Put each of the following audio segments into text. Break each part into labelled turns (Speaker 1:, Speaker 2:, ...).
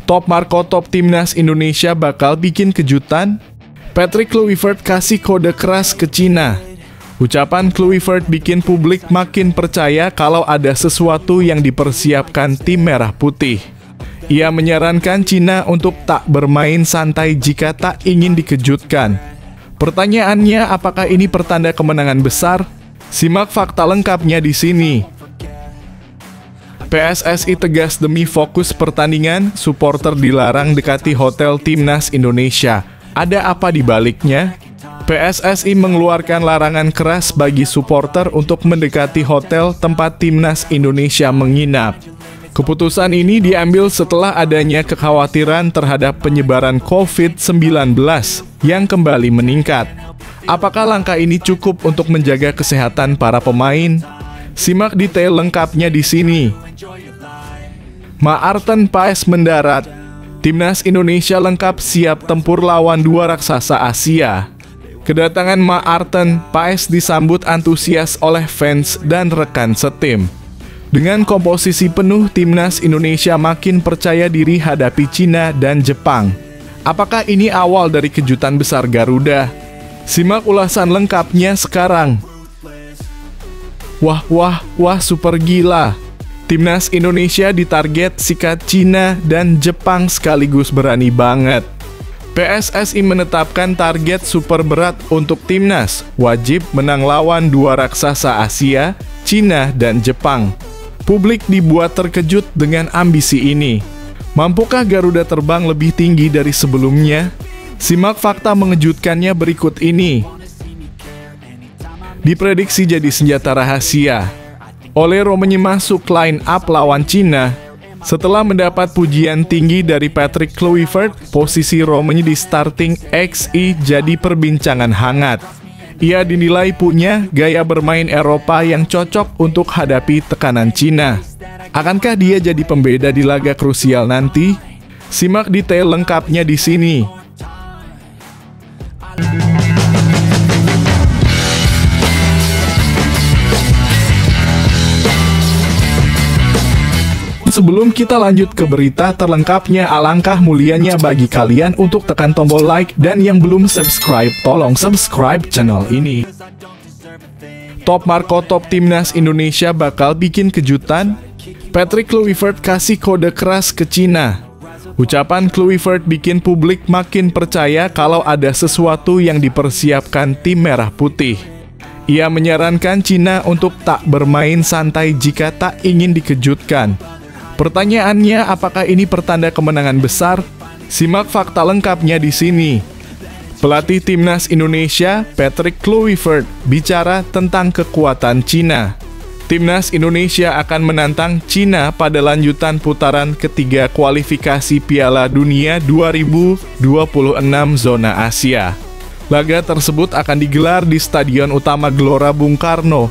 Speaker 1: Top Markotop Timnas Indonesia bakal bikin kejutan? Patrick Kluivert kasih kode keras ke Cina. Ucapan Kluivert bikin publik makin percaya kalau ada sesuatu yang dipersiapkan tim merah putih. Ia menyarankan Cina untuk tak bermain santai jika tak ingin dikejutkan. Pertanyaannya, apakah ini pertanda kemenangan besar? Simak fakta lengkapnya di sini. PSSI tegas demi fokus pertandingan, supporter dilarang dekati hotel Timnas Indonesia. Ada apa di baliknya? PSSI mengeluarkan larangan keras bagi supporter untuk mendekati hotel tempat Timnas Indonesia menginap. Keputusan ini diambil setelah adanya kekhawatiran terhadap penyebaran COVID-19 yang kembali meningkat. Apakah langkah ini cukup untuk menjaga kesehatan para pemain? Simak detail lengkapnya di sini. Maarten Paes mendarat. Timnas Indonesia lengkap siap tempur lawan dua raksasa Asia. Kedatangan Maarten Paes disambut antusias oleh fans dan rekan setim. Dengan komposisi penuh, Timnas Indonesia makin percaya diri hadapi Cina dan Jepang. Apakah ini awal dari kejutan besar Garuda? Simak ulasan lengkapnya sekarang. Wah, super gila. Timnas Indonesia ditarget sikat Cina dan Jepang sekaligus berani banget. PSSI menetapkan target super berat untuk Timnas, wajib menang lawan dua raksasa Asia, Cina dan Jepang. Publik dibuat terkejut dengan ambisi ini. Mampukah Garuda terbang lebih tinggi dari sebelumnya? Simak fakta mengejutkannya berikut ini. Diprediksi jadi senjata rahasia. Olero masuk line up lawan Cina. Setelah mendapat pujian tinggi dari Patrick Kluivert, posisi Romanya di starting XI jadi perbincangan hangat. Ia dinilai punya gaya bermain Eropa yang cocok untuk hadapi tekanan Cina. Akankah dia jadi pembeda di laga krusial nanti? Simak detail lengkapnya di sini. Sebelum kita lanjut ke berita terlengkapnya, alangkah mulianya bagi kalian untuk tekan tombol like dan yang belum subscribe, tolong subscribe channel ini. Top Markotop Timnas Indonesia bakal bikin kejutan? Patrick Kluivert kasih kode keras ke Cina. Ucapan Kluivert bikin publik makin percaya kalau ada sesuatu yang dipersiapkan tim merah putih. Ia menyarankan Cina untuk tak bermain santai jika tak ingin dikejutkan. Pertanyaannya, apakah ini pertanda kemenangan besar? Simak fakta lengkapnya di sini. Pelatih Timnas Indonesia, Patrick Kluivert, bicara tentang kekuatan Cina. Timnas Indonesia akan menantang Cina pada lanjutan putaran ketiga kualifikasi Piala Dunia 2026 zona Asia. Laga tersebut akan digelar di Stadion Utama Gelora Bung Karno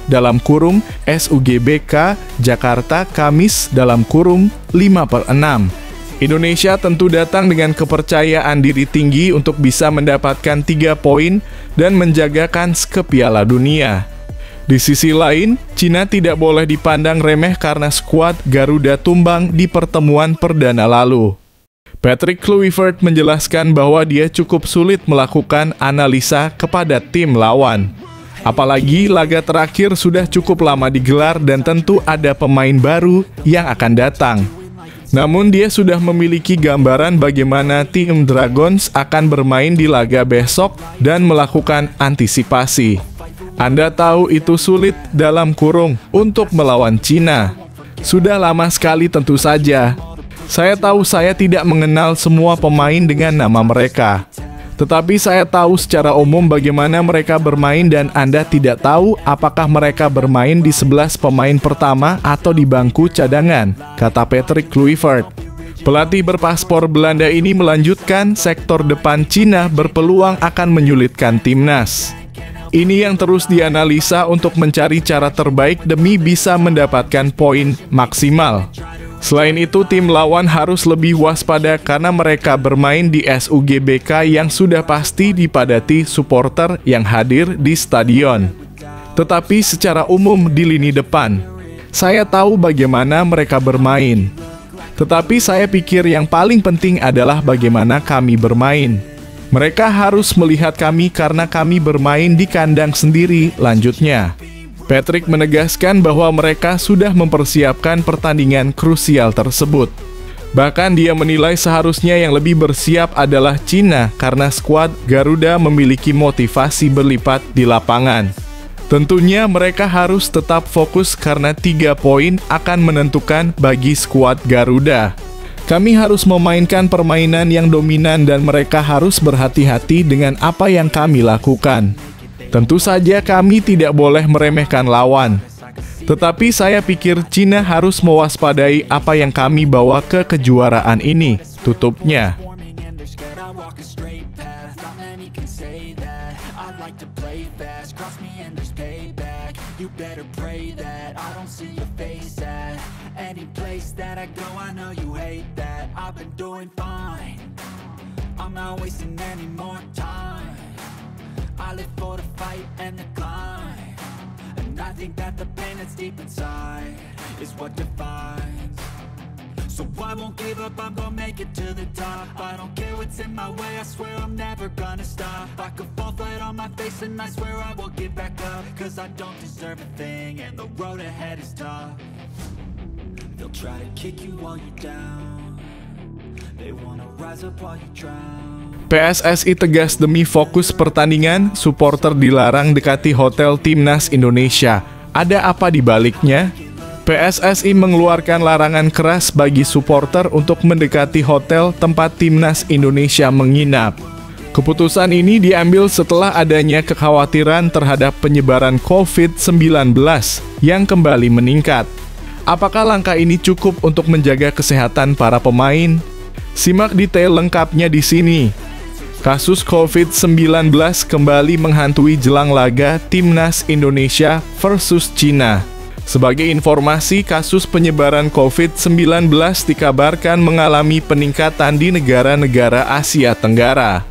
Speaker 1: (SUGBK) Jakarta Kamis (5/6). Indonesia tentu datang dengan kepercayaan diri tinggi untuk bisa mendapatkan 3 poin dan menjaga kans ke Piala Dunia. Di sisi lain, Cina tidak boleh dipandang remeh karena skuad Garuda tumbang di pertemuan perdana lalu. Patrick Kluivert menjelaskan bahwa dia cukup sulit melakukan analisa kepada tim lawan. Apalagi laga terakhir sudah cukup lama digelar dan tentu ada pemain baru yang akan datang. Namun dia sudah memiliki gambaran bagaimana tim Dragons akan bermain di laga besok dan melakukan antisipasi. Anda tahu itu sulit (untuk melawan Cina. Sudah lama sekali tentu saja. Saya tahu saya tidak mengenal semua pemain dengan nama mereka. Tetapi saya tahu secara umum bagaimana mereka bermain dan Anda tidak tahu apakah mereka bermain di 11 pemain pertama atau di bangku cadangan, kata Patrick Kluivert. Pelatih berpaspor Belanda ini melanjutkan, sektor depan Cina berpeluang akan menyulitkan timnas. Ini yang terus dianalisa untuk mencari cara terbaik demi bisa mendapatkan poin maksimal. Selain itu, tim lawan harus lebih waspada karena mereka bermain di SUGBK yang sudah pasti dipadati supporter yang hadir di stadion. Tetapi secara umum di lini depan, saya tahu bagaimana mereka bermain. Tetapi saya pikir yang paling penting adalah bagaimana kami bermain. Mereka harus melihat kami karena kami bermain di kandang sendiri, lanjutnya. Patrick menegaskan bahwa mereka sudah mempersiapkan pertandingan krusial tersebut. Bahkan dia menilai seharusnya yang lebih bersiap adalah Cina karena skuad Garuda memiliki motivasi berlipat di lapangan. Tentunya mereka harus tetap fokus karena 3 poin akan menentukan bagi skuad Garuda. Kami harus memainkan permainan yang dominan dan mereka harus berhati-hati dengan apa yang kami lakukan. Tentu saja kami tidak boleh meremehkan lawan. Tetapi saya pikir Cina harus mewaspadai apa yang kami bawa ke kejuaraan ini, tutupnya.
Speaker 2: I think that the pain that's deep inside is what defines. So I won't give up, I'm gonna make it to the top. I don't care what's in my way, I swear I'm never gonna stop. I could fall flat on my face and I swear I will get back up. Cause I don't deserve a thing and the road ahead is tough. They'll try to kick you while you're down. They wanna rise up while you drown.
Speaker 1: PSSI tegas demi fokus pertandingan, supporter dilarang dekati hotel Timnas Indonesia. Ada apa di baliknya? PSSI mengeluarkan larangan keras bagi supporter untuk mendekati hotel tempat Timnas Indonesia menginap. Keputusan ini diambil setelah adanya kekhawatiran terhadap penyebaran COVID-19 yang kembali meningkat. Apakah langkah ini cukup untuk menjaga kesehatan para pemain? Simak detail lengkapnya di sini. Kasus COVID-19 kembali menghantui jelang laga Timnas Indonesia versus Cina. Sebagai informasi, kasus penyebaran COVID-19 dikabarkan mengalami peningkatan di negara-negara Asia Tenggara.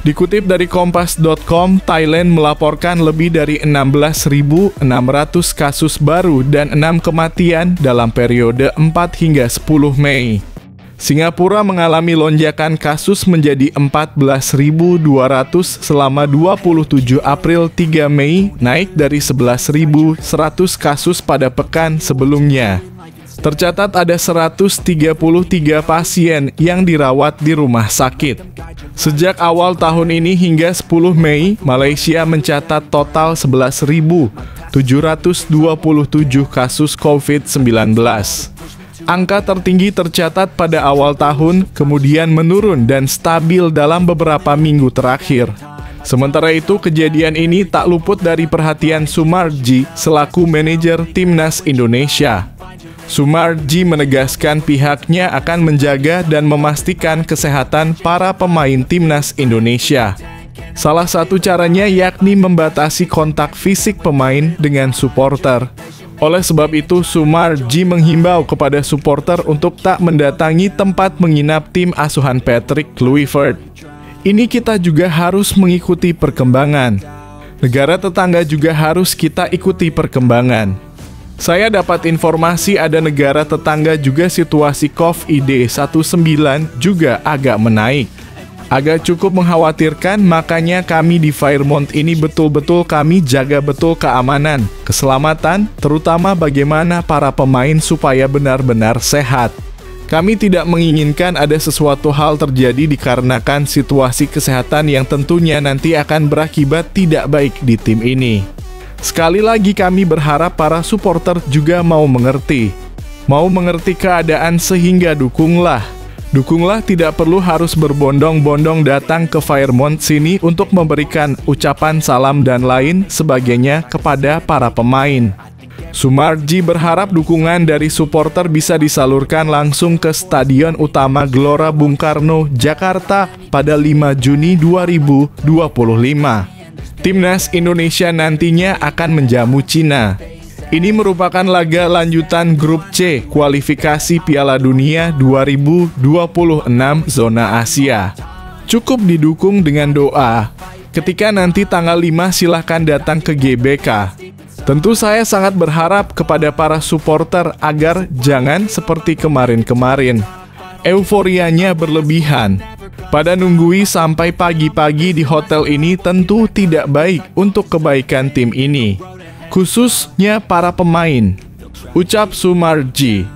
Speaker 1: Dikutip dari Kompas.com, Thailand melaporkan lebih dari 16.600 kasus baru dan 6 kematian dalam periode 4 hingga 10 Mei. Singapura mengalami lonjakan kasus menjadi 14.200 selama 27 April 3 Mei, naik dari 11.100 kasus pada pekan sebelumnya. Tercatat ada 133 pasien yang dirawat di rumah sakit. Sejak awal tahun ini hingga 10 Mei, Malaysia mencatat total 11.727 kasus COVID-19. Angka tertinggi tercatat pada awal tahun, kemudian menurun dan stabil dalam beberapa minggu terakhir. Sementara itu, kejadian ini tak luput dari perhatian Sumarji selaku manajer Timnas Indonesia. Sumarji menegaskan pihaknya akan menjaga dan memastikan kesehatan para pemain Timnas Indonesia. Salah satu caranya yakni membatasi kontak fisik pemain dengan supporter. Oleh sebab itu, Sumarji menghimbau kepada supporter untuk tak mendatangi tempat menginap tim asuhan Patrick Kluivert. Ini kita juga harus mengikuti perkembangan. Negara tetangga juga harus kita ikuti perkembangan. Saya dapat informasi ada negara tetangga juga situasi COVID-19 juga agak menaik. Agak cukup mengkhawatirkan, makanya kami di Fairmont ini betul-betul kami jaga betul keamanan, keselamatan, terutama bagaimana para pemain supaya benar-benar sehat. Kami tidak menginginkan ada sesuatu hal terjadi dikarenakan situasi kesehatan yang tentunya nanti akan berakibat tidak baik di tim ini. Sekali lagi kami berharap para supporter juga mau mengerti keadaan sehingga dukunglah. Dukunglah, tidak perlu harus berbondong-bondong datang ke Fairmont sini untuk memberikan ucapan salam dan lain sebagainya kepada para pemain. Sumarji berharap dukungan dari supporter bisa disalurkan langsung ke Stadion Utama Gelora Bung Karno, Jakarta pada 5 Juni 2025. Timnas Indonesia nantinya akan menjamu Cina. Ini merupakan laga lanjutan Grup C kualifikasi Piala Dunia 2026 zona Asia. Cukup didukung dengan doa. Ketika nanti tanggal 5 silahkan datang ke GBK. Tentu saya sangat berharap kepada para supporter agar jangan seperti kemarin-kemarin. Euforianya berlebihan. Pada nunggui sampai pagi-pagi di hotel ini tentu tidak baik untuk kebaikan tim ini, khususnya para pemain, ucap Sumarji.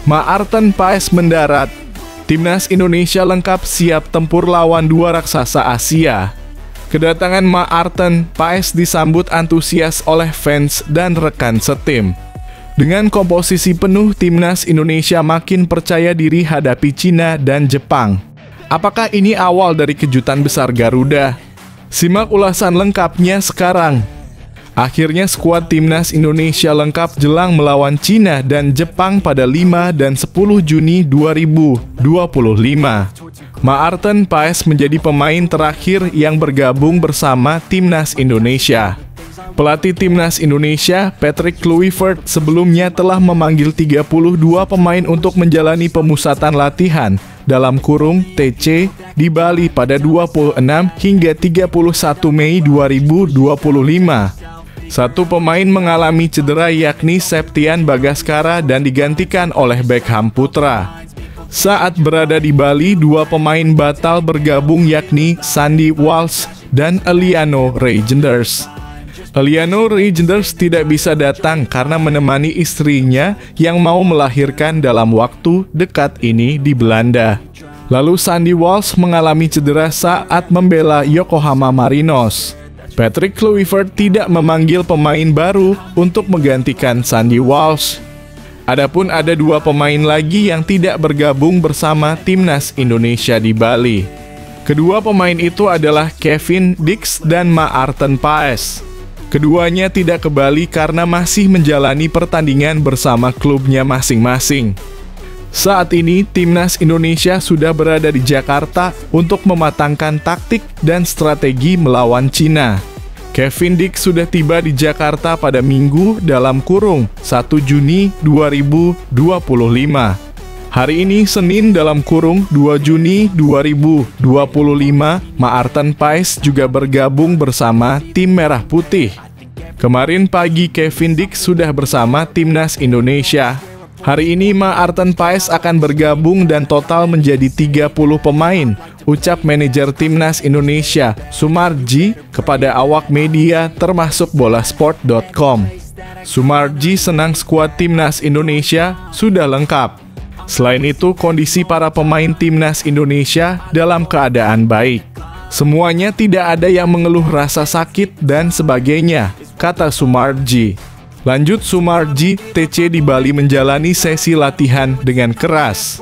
Speaker 1: Maarten Paes mendarat. Timnas Indonesia lengkap siap tempur lawan dua raksasa Asia. Kedatangan Maarten Paes disambut antusias oleh fans dan rekan setim. Dengan komposisi penuh, Timnas Indonesia makin percaya diri hadapi Cina dan Jepang. Apakah ini awal dari kejutan besar Garuda? Simak ulasan lengkapnya sekarang. Akhirnya skuad Timnas Indonesia lengkap jelang melawan Cina dan Jepang pada 5 dan 10 Juni 2025. Maarten Paes menjadi pemain terakhir yang bergabung bersama Timnas Indonesia. Pelatih Timnas Indonesia, Patrick Kluivert, sebelumnya telah memanggil 32 pemain untuk menjalani pemusatan latihan dalam kurung TC di Bali pada 26 hingga 31 Mei 2025. Satu pemain mengalami cedera yakni Septian Bagaskara dan digantikan oleh Beckham Putra. Saat berada di Bali, dua pemain batal bergabung yakni Sandy Walsh dan Eliano Reijnders. Eliano Reijnders tidak bisa datang karena menemani istrinya yang mau melahirkan dalam waktu dekat ini di Belanda. Lalu Sandy Walsh mengalami cedera saat membela Yokohama Marinos. Patrick Kluivert tidak memanggil pemain baru untuk menggantikan Sandy Walsh. Adapun ada dua pemain lagi yang tidak bergabung bersama Timnas Indonesia di Bali. Kedua pemain itu adalah Kevin Dix dan Maarten Paes. Keduanya tidak ke Bali karena masih menjalani pertandingan bersama klubnya masing-masing. Saat ini, Timnas Indonesia sudah berada di Jakarta untuk mematangkan taktik dan strategi melawan Cina. Kevin Dix sudah tiba di Jakarta pada Minggu dalam kurung 1 Juni 2025. Hari ini Senin dalam kurung 2 Juni 2025, Maarten Paes juga bergabung bersama tim Merah Putih. Kemarin pagi Kevin Dix sudah bersama Timnas Indonesia. Hari ini Maarten Paes akan bergabung dan total menjadi 30 pemain, ucap manajer Timnas Indonesia Sumarji kepada awak media termasuk bolasport.com. Sumarji senang skuad Timnas Indonesia sudah lengkap. Selain itu, kondisi para pemain Timnas Indonesia dalam keadaan baik. Semuanya tidak ada yang mengeluh rasa sakit dan sebagainya, kata Sumarji. Lanjut Sumarji, TC di Bali menjalani sesi latihan dengan keras.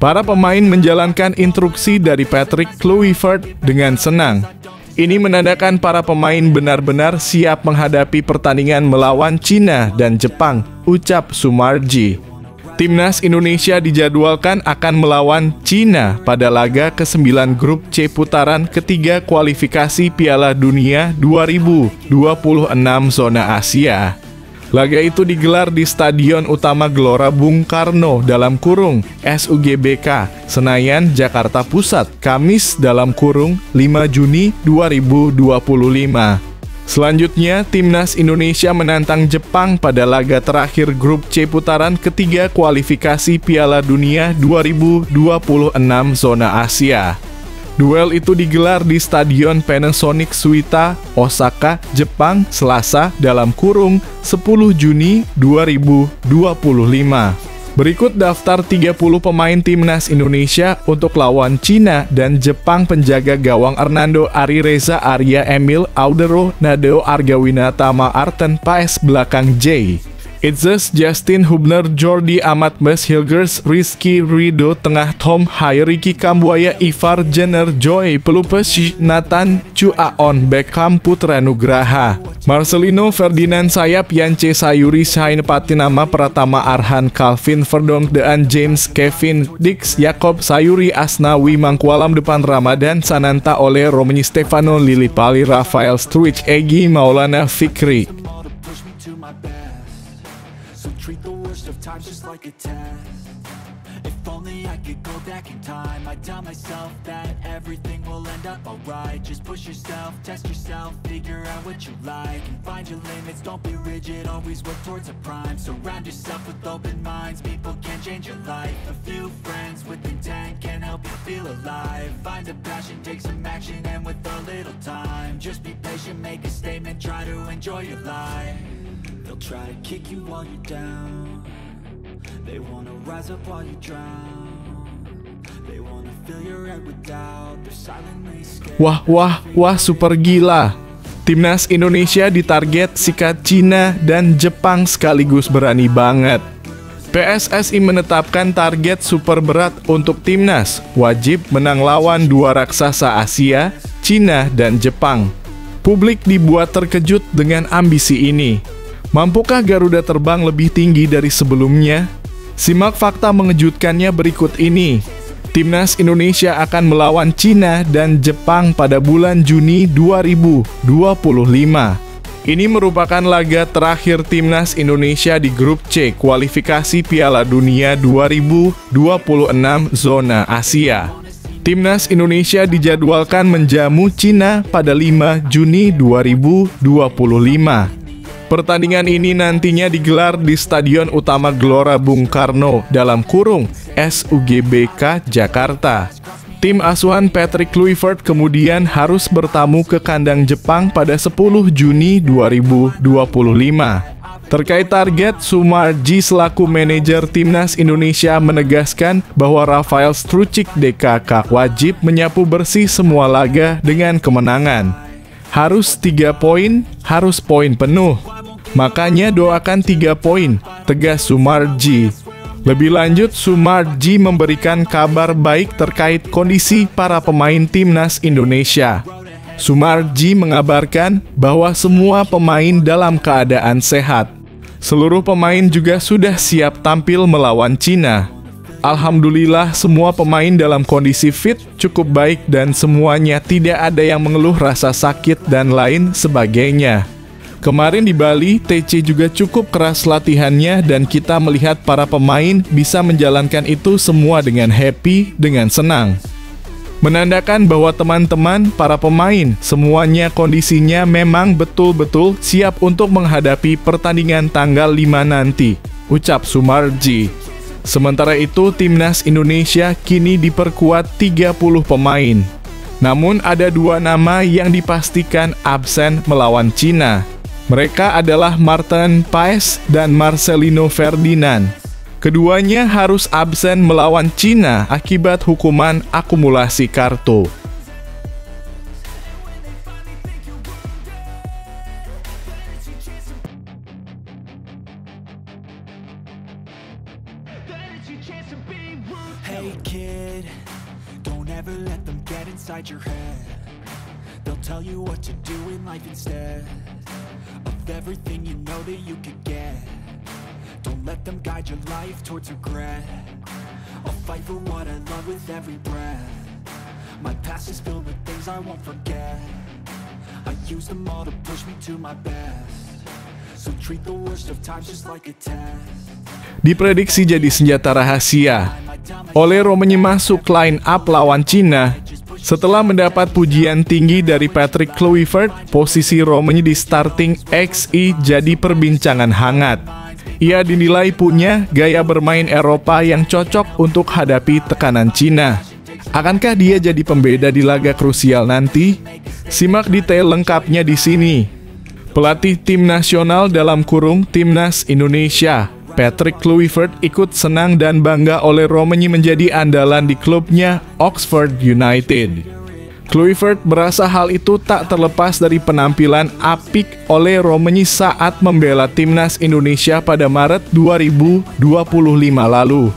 Speaker 1: Para pemain menjalankan instruksi dari Patrick Kluivert dengan senang. Ini menandakan para pemain benar-benar siap menghadapi pertandingan melawan Cina dan Jepang, ucap Sumarji. Timnas Indonesia dijadwalkan akan melawan Cina pada laga ke-9 grup C putaran ketiga kualifikasi Piala Dunia 2026 zona Asia. Laga itu digelar di Stadion Utama Gelora Bung Karno dalam kurung SUGBK, Senayan, Jakarta Pusat, Kamis dalam kurung 5 Juni 2025. Selanjutnya, Timnas Indonesia menantang Jepang pada laga terakhir grup C putaran ketiga kualifikasi Piala Dunia 2026 zona Asia. Duel itu digelar di Stadion Panasonic Suita, Osaka, Jepang, Selasa dalam kurung 10 Juni 2025. Berikut daftar 30 pemain timnas Indonesia untuk lawan Cina dan Jepang. Penjaga gawang Hernando Ari Reza Arya Emil Audero Nadeo Argawina Tama Arten Paes belakang J. Itzes Justin Hubner Jordi Amat Mes Hilgers Rizky Rido tengah Tom Hai Ricky Kambuaya Ivar Jenner Joy Pelupes Nathan Chuaon Beckham Putra Nugraha Marcelino Ferdinand sayap Yance Sayuri Sain Patinama Pratama Arhan Calvin Verdonk Dean James Kevin Dix Yakob Sayuri Asnawi Mangkualam depan Ramadan Sananta Ole Romani Stefano Lili Pali Rafael Struich Egi Maulana Fikri.
Speaker 2: Treat the worst of times just like a test. If only I could go back in time, I'd tell myself that everything will end up alright. Just push yourself, test yourself, figure out what you like, and find your limits, don't be rigid, always work towards a prime. Surround yourself with open minds, people can change your life. A few friends with intent can help you feel alive. Find a passion, take some action, and with a little time, just be patient, make a statement, try to enjoy your life. They'll try to kick you while you're down. They wanna rise up while you drown. They wanna fill your head with doubt. They're silently scared.
Speaker 1: Wah, super gila. Timnas Indonesia ditarget sikat Cina dan Jepang sekaligus berani banget. PSSI menetapkan target super berat untuk timnas. Wajib menang lawan dua raksasa Asia, Cina dan Jepang. Publik dibuat terkejut dengan ambisi ini. Mampukah Garuda terbang lebih tinggi dari sebelumnya? Simak fakta mengejutkannya berikut ini. Timnas Indonesia akan melawan Cina dan Jepang pada bulan Juni 2025. Ini merupakan laga terakhir Timnas Indonesia di grup C kualifikasi Piala Dunia 2026 zona Asia. Timnas Indonesia dijadwalkan menjamu Cina pada 5 Juni 2025. Pertandingan ini nantinya digelar di Stadion Utama Gelora Bung Karno (SUGBK) Jakarta. Tim asuhan Patrick Kluivert kemudian harus bertamu ke kandang Jepang pada 10 Juni 2025. Terkait target, Sumarji selaku manajer Timnas Indonesia menegaskan bahwa Rafael Struich DKK wajib menyapu bersih semua laga dengan kemenangan. Harus 3 poin, harus poin penuh. Makanya doakan 3 poin, tegas Sumarji. Lebih lanjut, Sumarji memberikan kabar baik terkait kondisi para pemain Timnas Indonesia. Sumarji mengabarkan bahwa semua pemain dalam keadaan sehat. Seluruh pemain juga sudah siap tampil melawan Cina. Alhamdulillah semua pemain dalam kondisi fit, cukup baik dan semuanya tidak ada yang mengeluh rasa sakit dan lain sebagainya. Kemarin di Bali, TC juga cukup keras latihannya dan kita melihat para pemain bisa menjalankan itu semua dengan happy, dengan senang. Menandakan bahwa teman-teman, para pemain, semuanya kondisinya memang betul-betul siap untuk menghadapi pertandingan tanggal 5 nanti, ucap Sumarji. Sementara itu, Timnas Indonesia kini diperkuat 30 pemain. Namun ada 2 nama yang dipastikan absen melawan Cina. Mereka adalah Martin Paes dan Marcelino Ferdinand. Keduanya harus absen melawan Cina akibat hukuman akumulasi kartu.
Speaker 2: Hey kid, don't ever let them get inside your head. They'll tell you what to do in life instead of everything you know that you could get. Don't let them guide your life towards regret. I'll fight for what I love with every breath. My past is filled with things I won't forget. I use them all to push me to my best. So treat the worst of times just like a test.
Speaker 1: Diprediksi jadi senjata rahasia. Ole Romani masuk line up lawan Cina. Setelah mendapat pujian tinggi dari Patrick Kluivert, posisi Romani di starting XI jadi perbincangan hangat. Ia dinilai punya gaya bermain Eropa yang cocok untuk hadapi tekanan Cina. Akankah dia jadi pembeda di laga krusial nanti? Simak detail lengkapnya di sini. Pelatih tim nasional (Timnas Indonesia) Patrick Kluivert ikut senang dan bangga oleh Romagny menjadi andalan di klubnya Oxford United. Kluivert merasa hal itu tak terlepas dari penampilan apik oleh Romagny saat membela timnas Indonesia pada Maret 2025 lalu.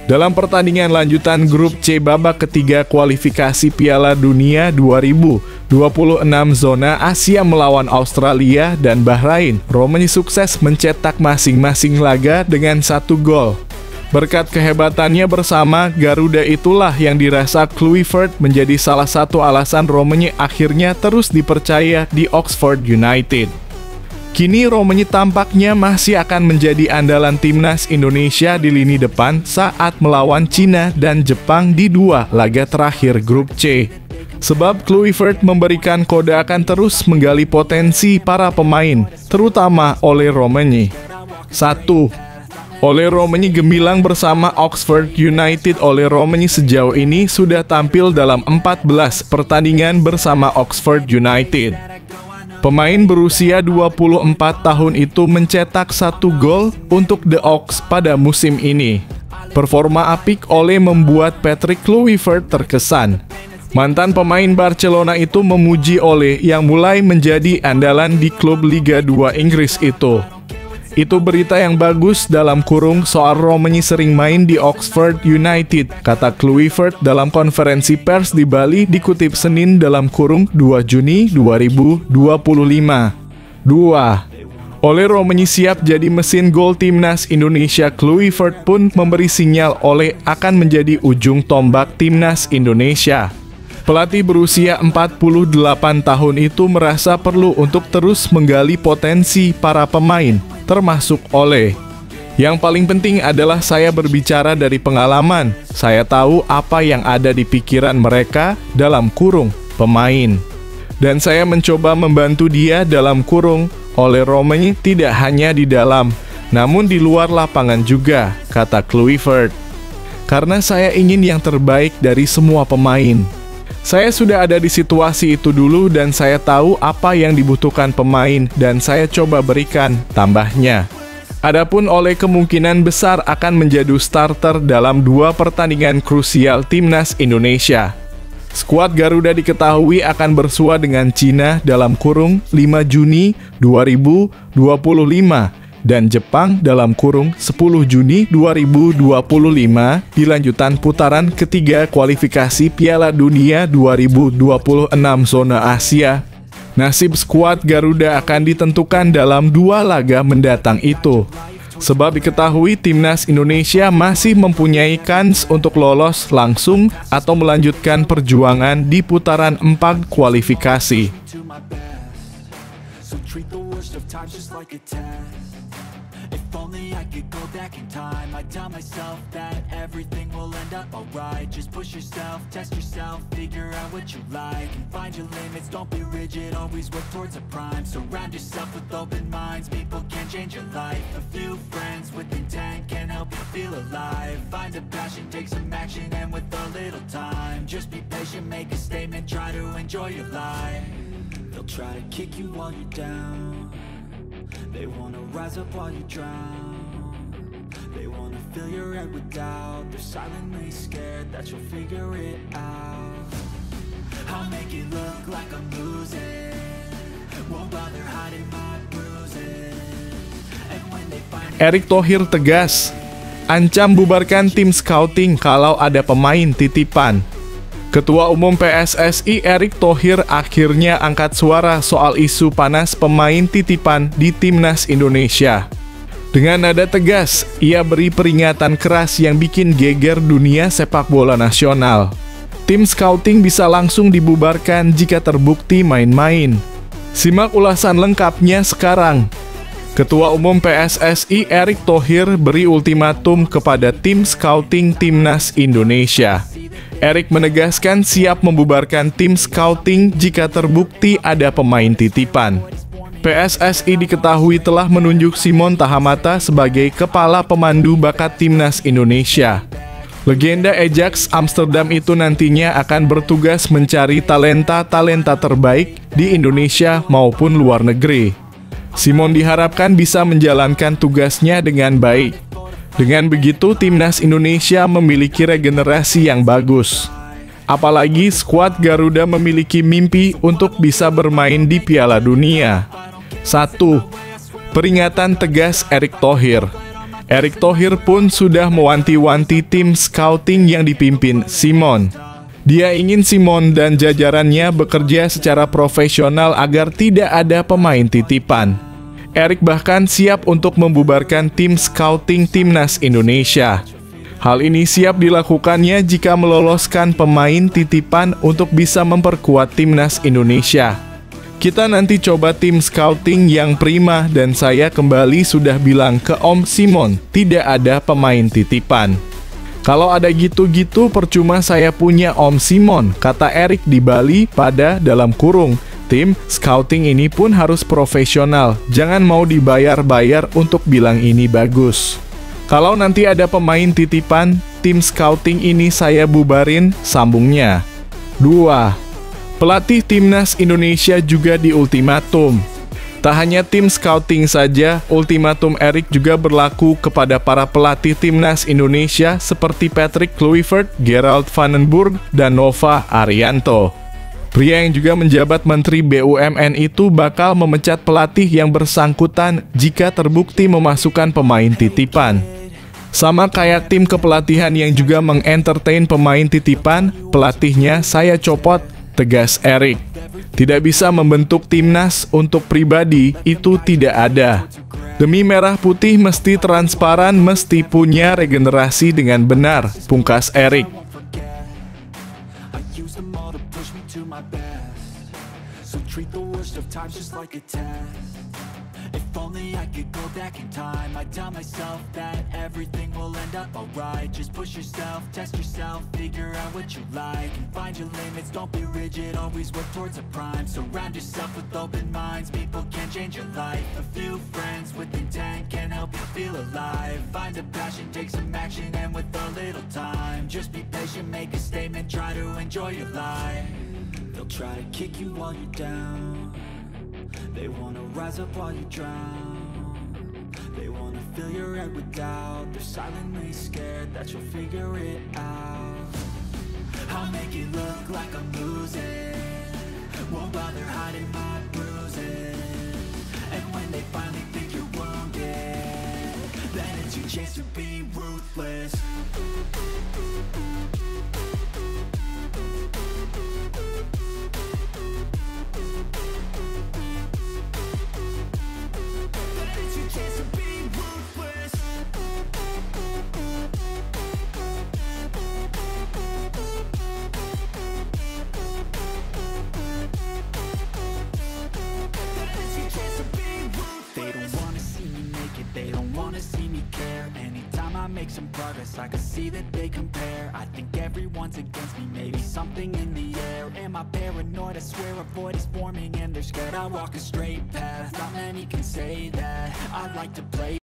Speaker 1: Dalam pertandingan lanjutan grup C babak ketiga kualifikasi Piala Dunia 2026 zona Asia melawan Australia dan Bahrain, Romagny sukses mencetak masing-masing laga dengan 1 gol. Berkat kehebatannya bersama Garuda itulah yang dirasa Kluivert menjadi salah satu alasan Romagny akhirnya terus dipercaya di Oxford United. Kini Romagny tampaknya masih akan menjadi andalan timnas Indonesia di lini depan saat melawan Cina dan Jepang di 2 laga terakhir grup C. Sebab Kluivert memberikan kode akan terus menggali potensi para pemain, terutama oleh Romagny. 1. Oleh Romagny gemilang bersama Oxford United. Oleh Romagny sejauh ini sudah tampil dalam 14 pertandingan bersama Oxford United. Pemain berusia 24 tahun itu mencetak 1 gol untuk The Ox pada musim ini. Performa apik Ole membuat Patrick Kluivert terkesan. Mantan pemain Barcelona itu memuji Ole yang mulai menjadi andalan di klub Liga 2 Inggris itu. Itu berita yang bagus dalam kurung soal Romagny sering main di Oxford United, kata Kluivert dalam konferensi pers di Bali dikutip Senin dalam kurung 2 Juni 2025. 2. Ole Romagny siap jadi mesin gol timnas Indonesia. Kluivert pun memberi sinyal Ole akan menjadi ujung tombak timnas Indonesia. Pelatih berusia 48 tahun itu merasa perlu untuk terus menggali potensi para pemain, termasuk Ole. Yang paling penting adalah saya berbicara dari pengalaman. Saya tahu apa yang ada di pikiran mereka dalam kurung pemain. Dan saya mencoba membantu dia dalam kurung. Ole Romagny tidak hanya di dalam, namun di luar lapangan juga, kata Kluivert. Karena saya ingin yang terbaik dari semua pemain. Saya sudah ada di situasi itu dulu dan saya tahu apa yang dibutuhkan pemain dan saya coba berikan, tambahnya. Adapun Ole kemungkinan besar akan menjadi starter dalam 2 pertandingan krusial timnas Indonesia. Skuad Garuda diketahui akan bersua dengan Cina dalam kurung 5 Juni 2025 dan Jepang dalam kurung 10 Juni 2025 di lanjutan putaran ketiga kualifikasi Piala Dunia 2026 zona Asia. Nasib skuad Garuda akan ditentukan dalam 2 laga mendatang itu. Sebab diketahui timnas Indonesia masih mempunyai kans untuk lolos langsung atau melanjutkan perjuangan di putaran 4 kualifikasi.
Speaker 2: If only I could go back in time, I'd tell myself that everything will end up alright. Just push yourself, test yourself, figure out what you like, and find your limits, don't be rigid, always work towards a prime. Surround yourself with open minds, people can change your life. A few friends with intent can help you feel alive. Find a passion, take some action, and with a little time, just be patient, make a statement, try to enjoy your life. They'll try to kick you while you're down. They wanna rise up while you drown. They wanna fill your head with doubt. They're silently scared that you'll figure it out. I'll make it look like I'm losing. Won't bother hiding my bruises. And when they find
Speaker 1: Erick Thohir tegas, ancam bubarkan tim scouting kalau ada pemain titipan. Ketua Umum PSSI Erick Thohir akhirnya angkat suara soal isu panas pemain titipan di timnas Indonesia. Dengan nada tegas, ia beri peringatan keras yang bikin geger dunia sepak bola nasional. Tim scouting bisa langsung dibubarkan jika terbukti main-main. Simak ulasan lengkapnya sekarang. Ketua Umum PSSI Erick Thohir beri ultimatum kepada tim scouting timnas Indonesia. Erick menegaskan siap membubarkan tim scouting jika terbukti ada pemain titipan. PSSI diketahui telah menunjuk Simon Tahamata sebagai kepala pemandu bakat timnas Indonesia. Legenda Ajax Amsterdam itu nantinya akan bertugas mencari talenta-talenta terbaik di Indonesia maupun luar negeri. Simon diharapkan bisa menjalankan tugasnya dengan baik. Dengan begitu, timnas Indonesia memiliki regenerasi yang bagus. Apalagi skuad Garuda memiliki mimpi untuk bisa bermain di Piala Dunia. 1. Peringatan tegas Erick Thohir. Erick Thohir pun sudah mewanti-wanti tim scouting yang dipimpin Simon. Dia ingin Simon dan jajarannya bekerja secara profesional agar tidak ada pemain titipan. Erick bahkan siap untuk membubarkan tim scouting timnas Indonesia. Hal ini siap dilakukannya jika meloloskan pemain titipan untuk bisa memperkuat timnas Indonesia. Kita nanti coba tim scouting yang prima dan saya kembali sudah bilang ke Om Simon, tidak ada pemain titipan. Kalau ada gitu-gitu percuma saya punya Om Simon, kata Erick di Bali pada dalam kurung. Tim scouting ini pun harus profesional, jangan mau dibayar-bayar untuk bilang ini bagus. Kalau nanti ada pemain titipan, tim scouting ini saya bubarin, sambungnya. 2. Pelatih timnas Indonesia juga diultimatum. Tak hanya tim scouting saja, ultimatum Erick juga berlaku kepada para pelatih timnas Indonesia seperti Patrick Kluivert, Gerald van den Burg, dan Nova Arianto. Pria yang juga menjabat Menteri BUMN itu bakal memecat pelatih yang bersangkutan jika terbukti memasukkan pemain titipan. Sama kayak tim kepelatihan yang juga mengentertain pemain titipan, pelatihnya saya copot, tegas Erick. Tidak bisa membentuk timnas untuk pribadi, itu tidak ada. Demi merah putih mesti transparan, mesti punya regenerasi dengan benar, pungkas Erick.
Speaker 2: If only I could go back in time, I'd tell myself that everything will end up alright. Just push yourself, test yourself, figure out what you like, and find your limits, don't be rigid, always work towards a prime. Surround yourself with open minds, people can change your life. A few friends with intent can help you feel alive. Find a passion, take some action, and with a little time, just be patient, make a statement, try to enjoy your life. They'll try to kick you while you're down, they wanna rise up while you drown. They wanna fill your head with doubt. They're silently scared that you'll figure it out. I'll make it look like I'm losing, won't bother hiding my bruises. And when they finally think you're wounded, then it's your chance to be ruthless. They don't wanna see me care. Anytime I make some progress, I can see that they compare. I think everyone's against me, maybe something in the air. Am I paranoid? I swear a void is forming and they're scared. I walk a straight path, not many can say that. I like to play